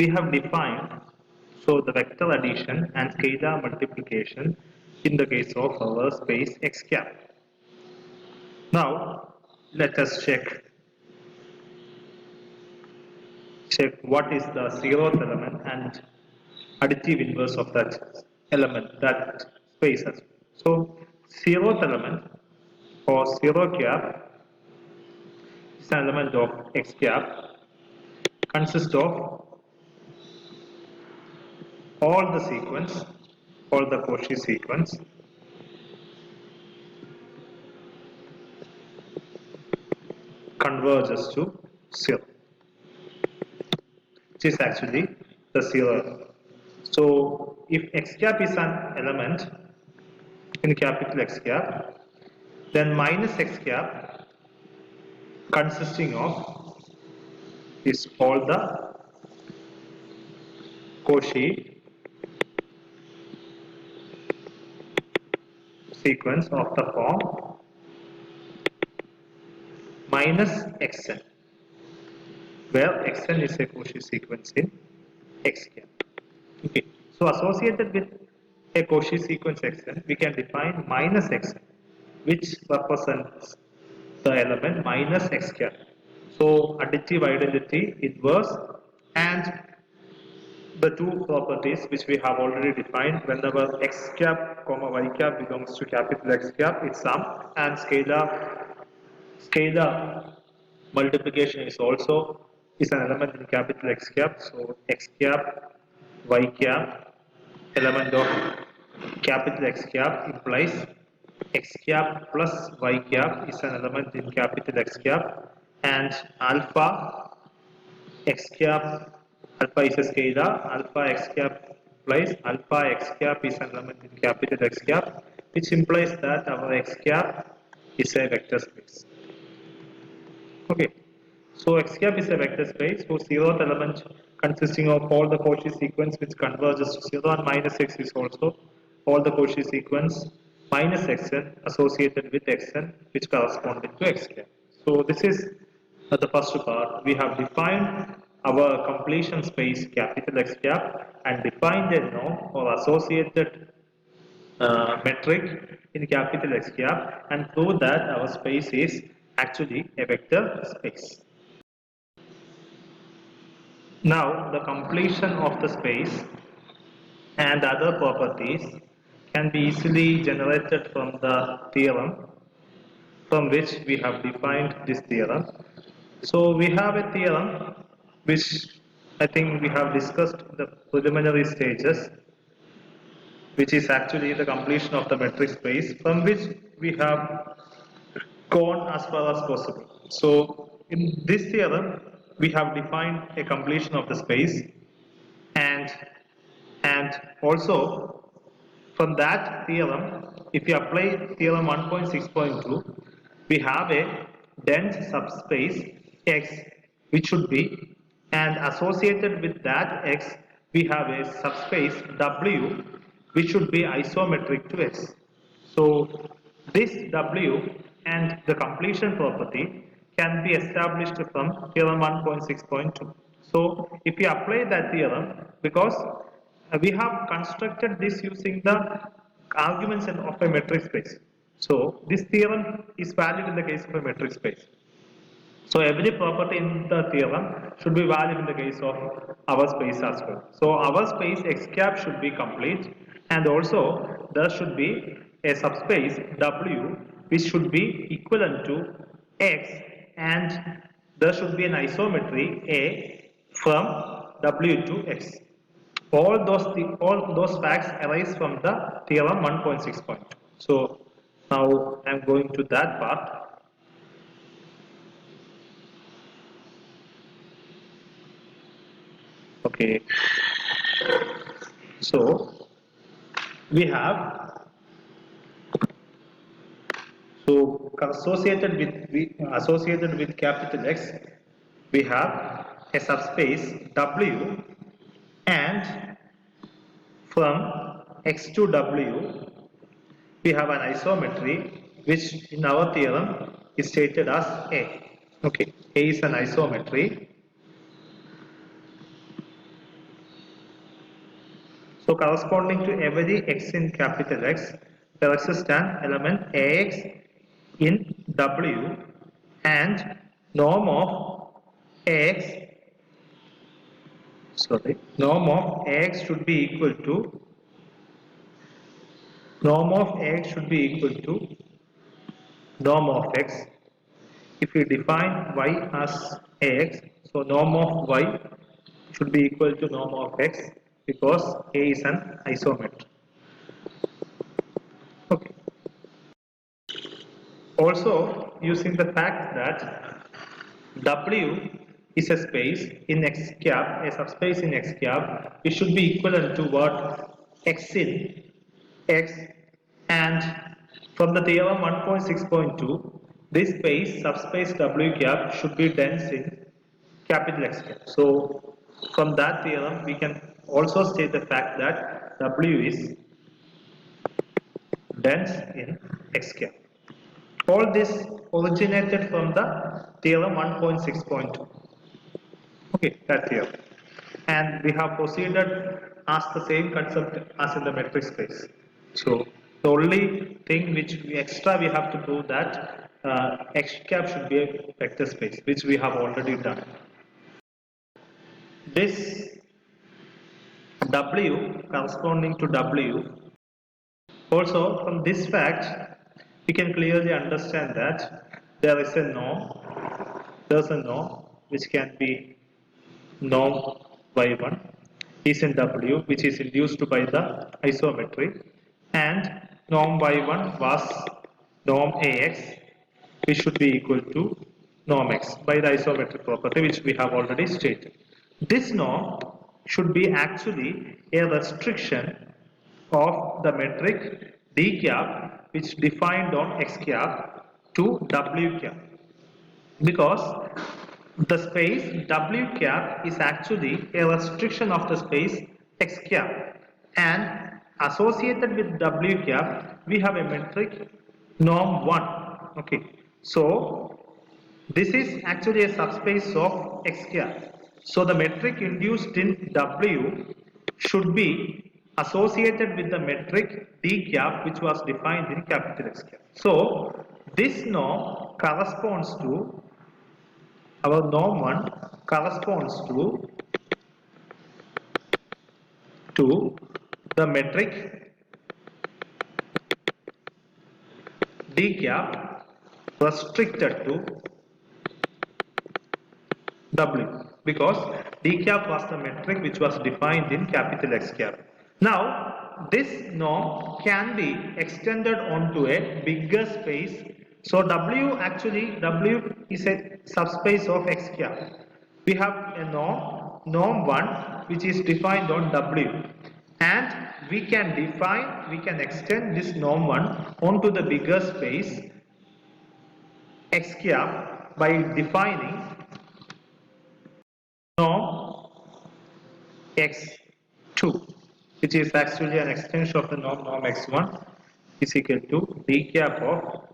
we have defined the vector addition and scalar multiplication in the case of our space X cap. Now let us check what is the zeroth element and additive inverse of that element, that space as well. So zeroth element or zero cap is an element of X cap, consists of all the sequence, all the Cauchy sequence converges to 0, which is actually the 0. So if X cap is an element in capital X cap, then minus X cap consisting of is all the Cauchy sequence of the form minus xn, where xn is a Cauchy sequence in X cap. Okay, so associated with a Cauchy sequence xn, we can define minus xn, which represents the element minus X cap. So additive identity, inverse, and the two properties which we have already defined. Whenever X cap comma Y cap belongs to capital X cap, its sum, and scalar multiplication is also an element in capital X cap. So X cap Y cap element of capital X cap implies X cap plus Y cap is an element in capital X cap, and alpha X cap, alpha is a scalar, alpha X cap implies alpha X cap is an element in capital X cap, which implies that our X cap is a vector space. Okay, so X cap is a vector space, so zeroth element consisting of all the Cauchy sequence which converges to 0, and minus X is also all the Cauchy sequence minus Xn associated with Xn which corresponding to X cap. So this is the first part. We have defined our completion space capital X cap and defined a norm or associated metric in capital X cap and prove that our space is actually a vector space. Now the completion of the space and other properties can be easily generated from the theorem from which we have defined this theorem. So we have a theorem which I think we have discussed in the preliminary stages, which is actually the completion of the metric space, from which we have gone as far as possible. So in this theorem we have defined a completion of the space, and also from that theorem, if you apply theorem 1.6.2, we have a dense subspace X which should be, and associated with that X we have a subspace W which should be isometric to X. So this W and the completion property can be established from theorem 1.6.2. So if you apply that theorem, because we have constructed this using the arguments of a metric space. So this theorem is valid in the case of a metric space. So every property in the theorem should be valid in the case of our space as well. So our space X cap should be complete, and also there should be a subspace W which should be equivalent to X, and there should be an isometry A from W to X. All those facts arise from the theorem 1.6.2. So now I am going to that part. Okay, so we have, so associated with capital X, we have a subspace W, and from X to W we have an isometry which in our theorem is stated as A. Okay, A is an isometry So corresponding to every x in capital X, there exists an element Ax in W, and norm of Ax, norm of Ax should be equal to norm of norm of x. If we define y as Ax, so norm of y should be equal to norm of x because A is an isometry. Okay. Also, using the fact that W is a space in X cap, a subspace in X cap, it should be equivalent to what? X in X, and from the theorem 1.6.2, this space, subspace W cap, should be dense in capital X cap. So, from that theorem, we can also state the fact that W is dense in X cap. All this originated from the theorem 1.6.2. Okay, that theorem. And we have proceeded as the same concept as in the metric space. So the only thing which we have to prove that X cap should be a vector space, which we have already done. This W corresponding to W. Also, from this fact, we can clearly understand that there is a norm. There's a norm which can be norm y1 is in W, which is induced by the isometry, and norm y1 was norm Ax, which should be equal to norm x by the isometric property which we have already stated. This norm should be actually a restriction of the metric d cap which defined on x cap to W cap, because the space W cap is actually a restriction of the space X cap, and associated with W cap we have a metric norm 1. Okay, so this is actually a subspace of X cap. So the metric induced in W should be associated with the metric D cap which was defined in capital X cap. So this norm corresponds to, our norm 1 corresponds to the metric D cap restricted to W, because D cap was the metric which was defined in capital X cap. Now this norm can be extended onto a bigger space. So W is a subspace of X cap. We have a norm 1 which is defined on W, and we can extend this norm 1 onto the bigger space X cap by defining norm x2, which is actually an extension of the norm x1 is equal to d cap of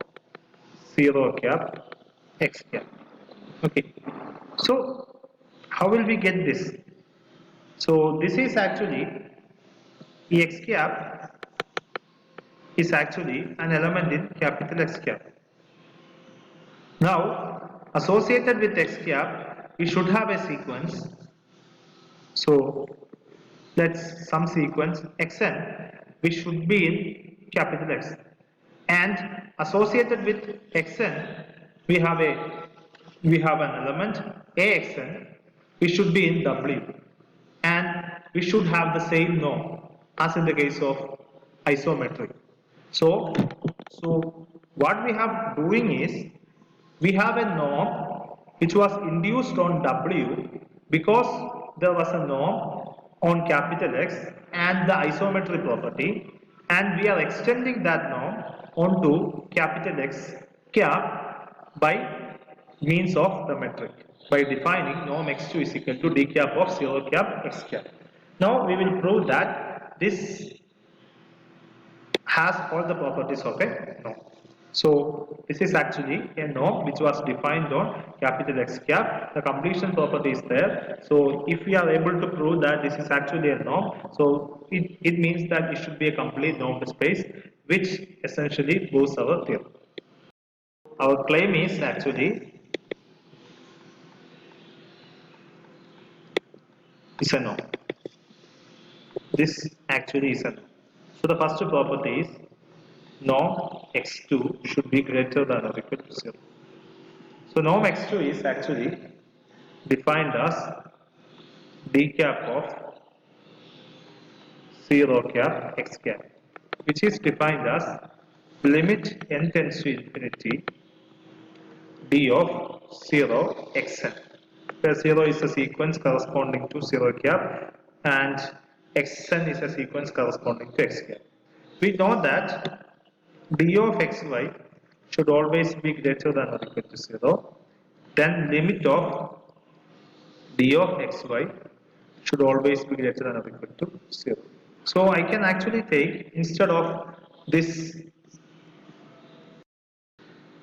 0 cap x cap. Okay, so how will we get this? So this is actually x cap is actually an element in capital X cap. Now associated with x cap we should have a sequence. So that's some sequence xn which should be in capital X, and associated with xn we have an element axn which should be in W, and we should have the same norm as in the case of isometric. So what we have doing is we have a norm which was induced on W because there was a norm on capital X and the isometry property, and we are extending that norm onto capital X cap by means of the metric by defining norm x2 is equal to d cap of 0 cap x cap. Now we will prove that this has all the properties of a norm. So this is actually a norm which was defined on capital X cap. The completion property is there. So if we are able to prove that this is actually a norm, so it means that it should be a complete normed space, which essentially proves our theorem. Our claim is actually is a norm. This actually is a norm. So the first property is norm x2 should be greater than or equal to 0. So norm x2 is actually defined as d cap of 0 cap x cap, which is defined as limit n tends to infinity d of 0 xn, where 0 is a sequence corresponding to 0 cap and xn is a sequence corresponding to x cap. We know that d of xy should always be greater than or equal to 0, then limit of d of xy should always be greater than or equal to 0. So I can actually take, this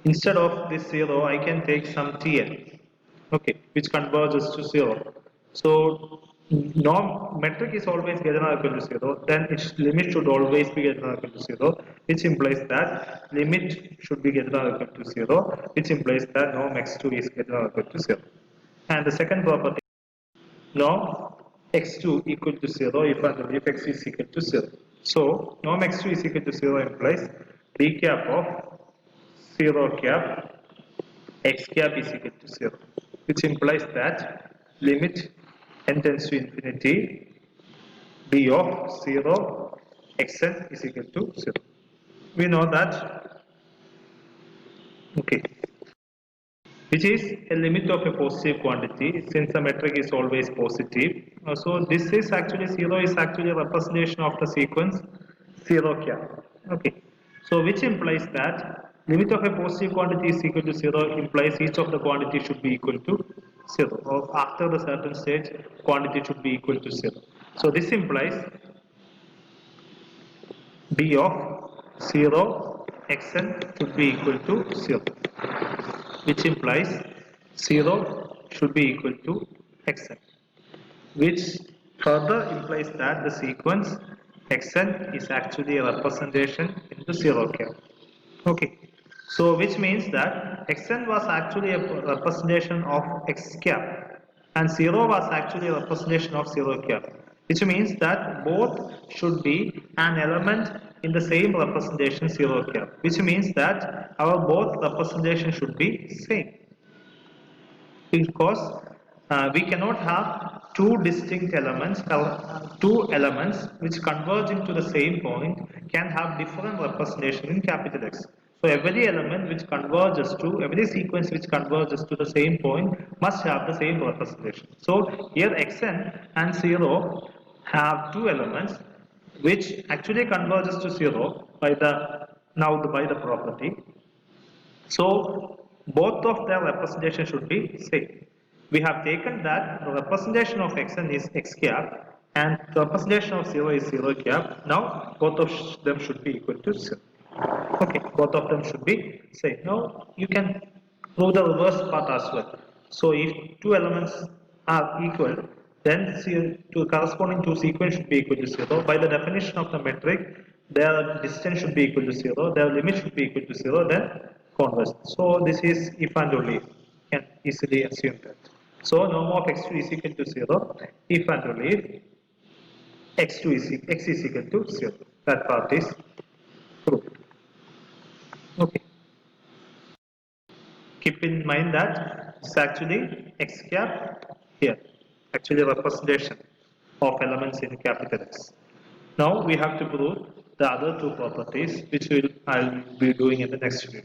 instead of this 0, I can take some tn, okay, which converges to 0. So norm metric is always greater than or equal to 0, then its limit should always be greater than or equal to 0, which implies that limit should be greater than or equal to 0, which implies that norm x2 is greater than or equal to 0. And the second property, norm x2 equal to 0 if and only if x is equal to 0. So norm x2 is equal to 0 implies d cap of 0 cap x cap is equal to 0, which implies that limit n tends to infinity d of 0 xn is equal to 0. We know that, okay, which is a limit of a positive quantity since the metric is always positive. So this is actually 0 is actually a representation of the sequence 0 cap. Okay, so which implies that limit of a positive quantity is equal to 0 implies each of the quantity should be equal to 0, or after the certain stage quantity should be equal to 0. So this implies d of 0 xn should be equal to 0, which implies 0 should be equal to xn, which further implies that the sequence xn is actually a representation in the 0 cap. Okay, so which means that xn was actually a representation of x cap and 0 was actually a representation of 0 cap, which means that both should be an element in the same representation 0 cap, which means that our both representation should be same, because we cannot have two distinct elements, two elements which converge into the same point can have different representation in capital X. So every element which converges to, every sequence which converges to the same point must have the same representation. So here xn and 0 have two elements which actually converges to 0 by the, by the property. So both of their representation should be same. We have taken that the representation of xn is x cap and the representation of 0 is 0 cap. Now both of them should be equal to 0. Okay, both of them should be same. Now you can prove the reverse part as well. So if two elements are equal, then to corresponding to sequence should be equal to 0. By the definition of the metric, their distance should be equal to 0, their limit should be equal to 0, then converse. So this is if and only if. You can easily assume that. So norm of x2 is equal to 0 if and only if x2 is x is equal to 0. That part is proved. Okay. Keep in mind that it's actually x cap here, actually representation of elements in capital X. Now we have to prove the other two properties, which I'll be doing in the next video.